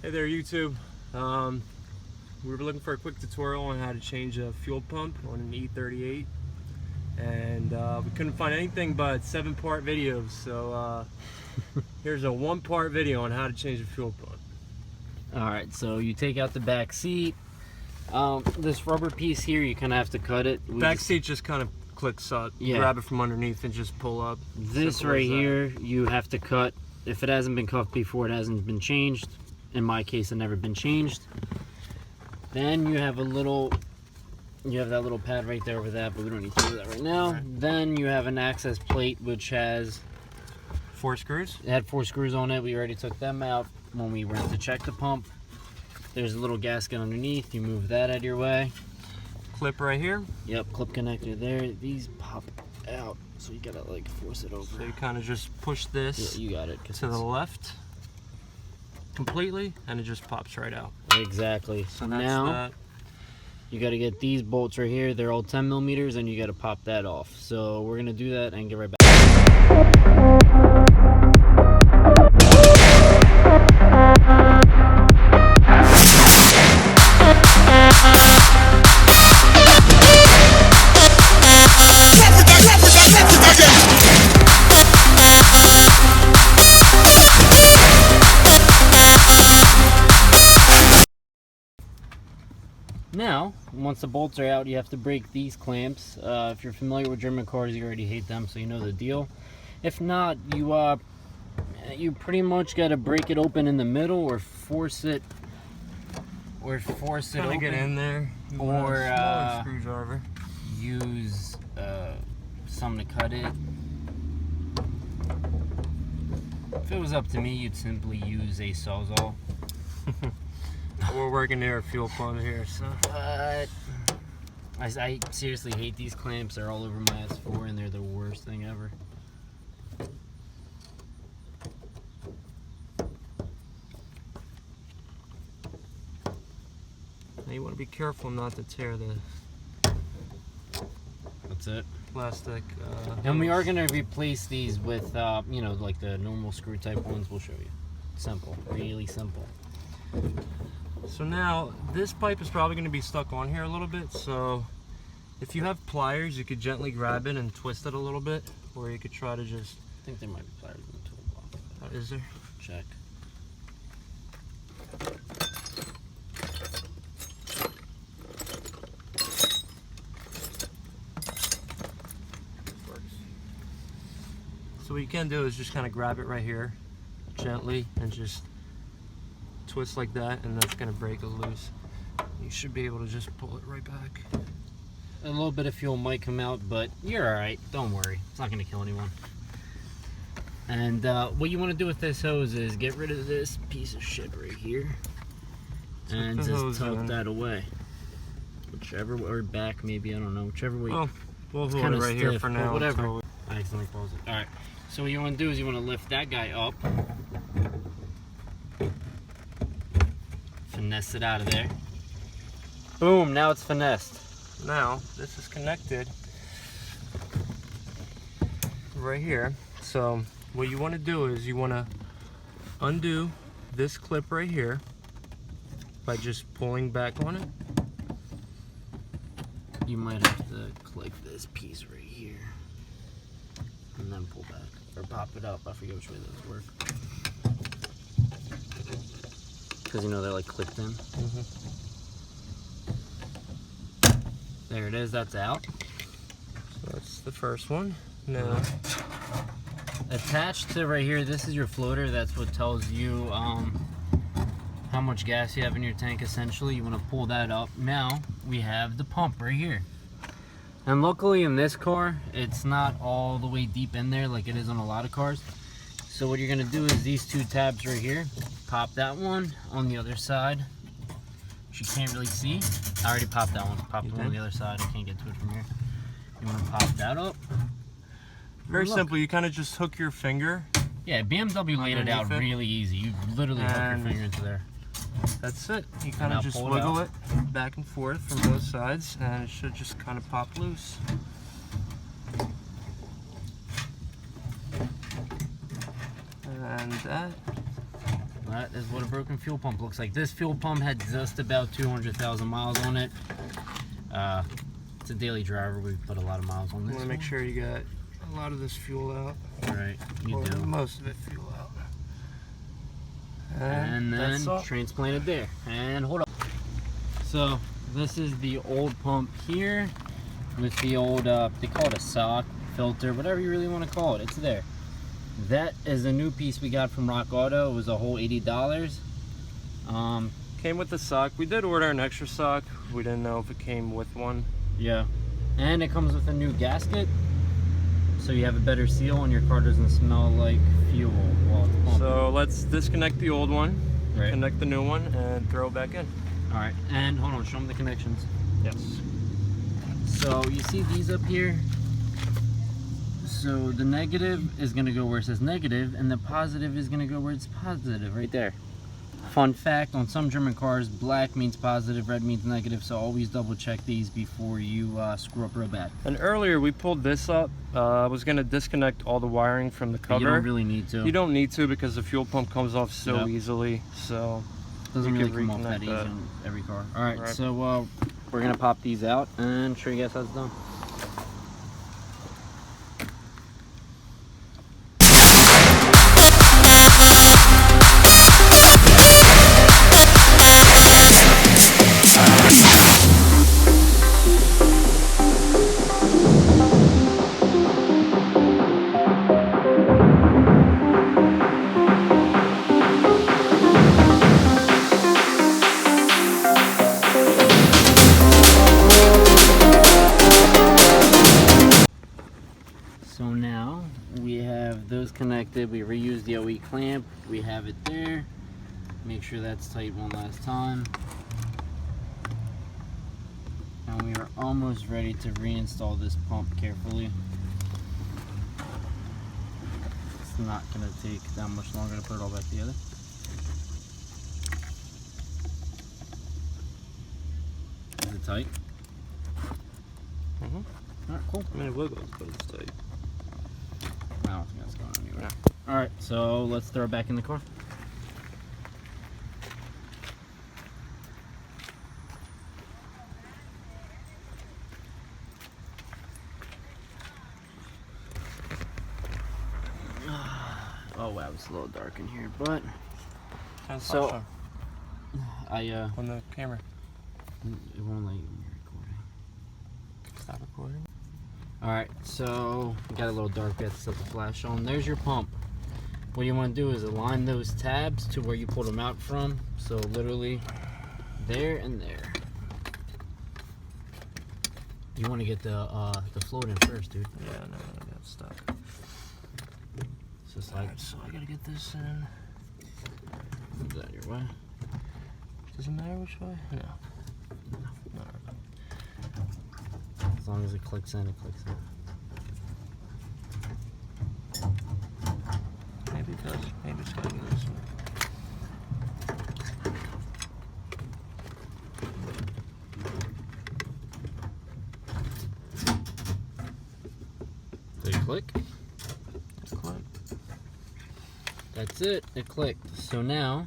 Hey there, YouTube. We were looking for a quick tutorial on how to change a fuel pump on an E38, and we couldn't find anything but 7-part videos. So here's a 1-part video on how to change a fuel pump. Alright, so you take out the back seat. This rubber piece here, you kind of have to cut it. Back seat just kind of clicks up. Yeah. Grab it from underneath and just pull up. This right here, you have to cut. If it hasn't been cut before, it hasn't been changed. In my case, it never been changed. Then you have that little pad right there over that, but we don't need to do that right now. Right. Then you have an access plate which has 4 screws. It had 4 screws on it. We already took them out when we went to check the pump. There's a little gasket underneath. You move that out of your way. Clip right here. Yep, clip connector there. These pop out, so you gotta like force it over. So you kind of just push this. Yeah, you got it. To the left completely, and it just pops right out. Exactly. So that's now that. You got to get these bolts right here. They're all 10 millimeters, and you got to pop that off. So we're gonna do that and get right back. Now, once the bolts are out, you have to break these clamps. If you're familiar with German cars, you already hate them, so you know the deal. If not, you pretty much got to break it open in the middle, or force it open. Get in there, or smaller screwdriver. Use something to cut it. If it was up to me, you'd simply use a Sawzall. We're working near a fuel pump here, so. But I seriously hate these clamps. They're all over my S4, and they're the worst thing ever. Now you want to be careful not to tear the. That's it. Plastic. And we are going to replace these with, you know, like the normal screw type ones. We'll show you. Simple, really simple. So now, this pipe is probably going to be stuck on here a little bit, so if you have pliers, you could gently grab it and twist it a little bit, or you could try to just... I think there might be pliers in the toolbox. Is there? Check. So what you can do is just kind of grab it right here, gently, and just twist like that, and that's going to break it loose. You should be able to just pull it right back. A little bit of fuel might come out, but you're alright. Don't worry. It's not going to kill anyone. And what you want to do with this hose is get rid of this piece of shit right here. And just tuck that away. Whichever way, or back maybe, I don't know. Whichever way. Oh, we'll hold it right here for now. Whatever. I accidentally closed it. Alright. So what you want to do is you want to lift that guy up. Finesse it out of there. Boom, now it's finessed. Now, this is connected right here. So what you want to do is you want to undo this clip right here by just pulling back on it. You might have to click this piece right here and then pull back, or pop it up. I forget which way those work. Because you know they're like clipped in. There it is, that's out. So that's the first one. Now, attached to right here, this is your floater. That's what tells you how much gas you have in your tank, essentially. You want to pull that up. Now we have the pump right here. And luckily in this car, it's not all the way deep in there like it is on a lot of cars. So what you're going to do is these 2 tabs right here. Pop that one on the other side, which you can't really see. I already popped that one. Popped the one on the other side. I can't get to it from here. You want to pop that up. Very simple. You kind of just hook your finger. Yeah, BMW laid it out really easy. You literally hook your finger into there. That's it. You kind of just wiggle it back and forth from both sides, and it should just kind of pop loose. And that That is what a broken fuel pump looks like. This fuel pump had just about 200,000 miles on it. It's a daily driver. We put a lot of miles on this. You want to make sure you got a lot of this fuel out. Right, you do. Most of it fuel out. And then transplanted there. And hold up. So this is the old pump here with the old, they call it a sock, filter, whatever you really want to call it. It's there. That is a new piece we got from Rock Auto. It was a whole $80. Came with the sock. We did order an extra sock. We didn't know if it came with one. Yeah. And it comes with a new gasket, so you have a better seal and your car doesn't smell like fuel while it's pumping. So let's disconnect the old one, Right. connect the new one, and throw it back in. Alright, and hold on, show them the connections. Yes. So you see these up here? So the negative is going to go where it says negative, and the positive is going to go where it's positive, right there. Fun fact, on some German cars, black means positive, red means negative, so always double check these before you screw up real bad. And earlier we pulled this up. I was going to disconnect all the wiring from the cover. But you don't really need to. You don't need to because the fuel pump comes off so Yep. easily. So Doesn't you really can come off that reconnect easy that. on every car. Alright, Right. so we're going to pop these out and show you guys how it's done. So now we have those connected. We reused the OE clamp. We have it there. Make sure that's tight one last time. And we are almost ready to reinstall this pump carefully. It's not going to take that much longer to put it all back together. Is it tight? Mhm. Alright, cool. I mean, it wiggles, but it's tight. I don't think that's going anywhere. Alright, so let's throw it back in the car. Oh wow, it's a little dark in here, but So- on the camera. it won't let you when you're recording. Stop recording. Alright, so we got a little dark. We have to set the flash on. There's your pump. What you want to do is align those tabs to where you pulled them out from. So literally there and there. You want to get the float in first, dude. Yeah, no, I got stuck. So slide. So I gotta get this in. Is that your way? Does it matter which way? No. No. As long as it clicks in, it clicks in. Maybe it does. Maybe it's gotta go this way. Did it click? It's click. That's it. It clicked. So now,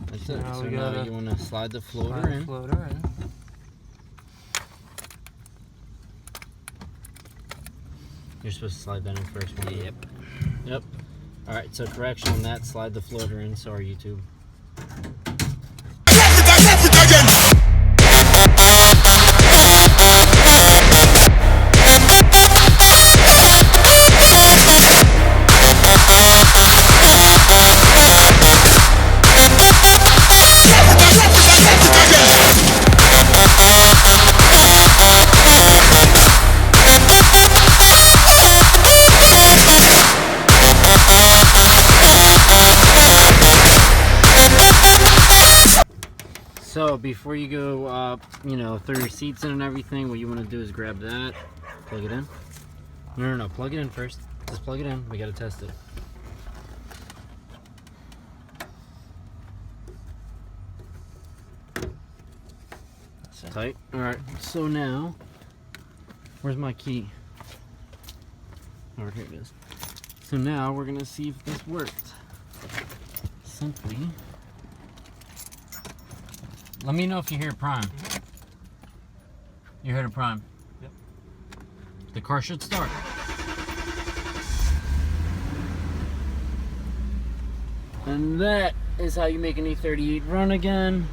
that's it. Now So we now gotta you want to slide the floater Slide the in. floater in. You're supposed to slide that in first. Yep. Yep. All right. So correction on that. Slide the floater in. Sorry, YouTube. So before you go, you know, throw your seats in and everything, what you want to do is grab that, plug it in. No, plug it in first. Just plug it in. We got to test it. That's it. Tight. All right. So now, where's my key? Oh, here it is. So now we're gonna see if this worked. simply, let me know if you hear prime. You heard a prime? Yep. The car should start. And that is how you make an E38 run again.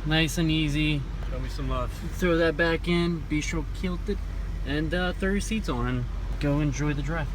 Nice and easy. Show me some love. Throw that back in, be sure kilt it, and throw your seats on and go enjoy the drive.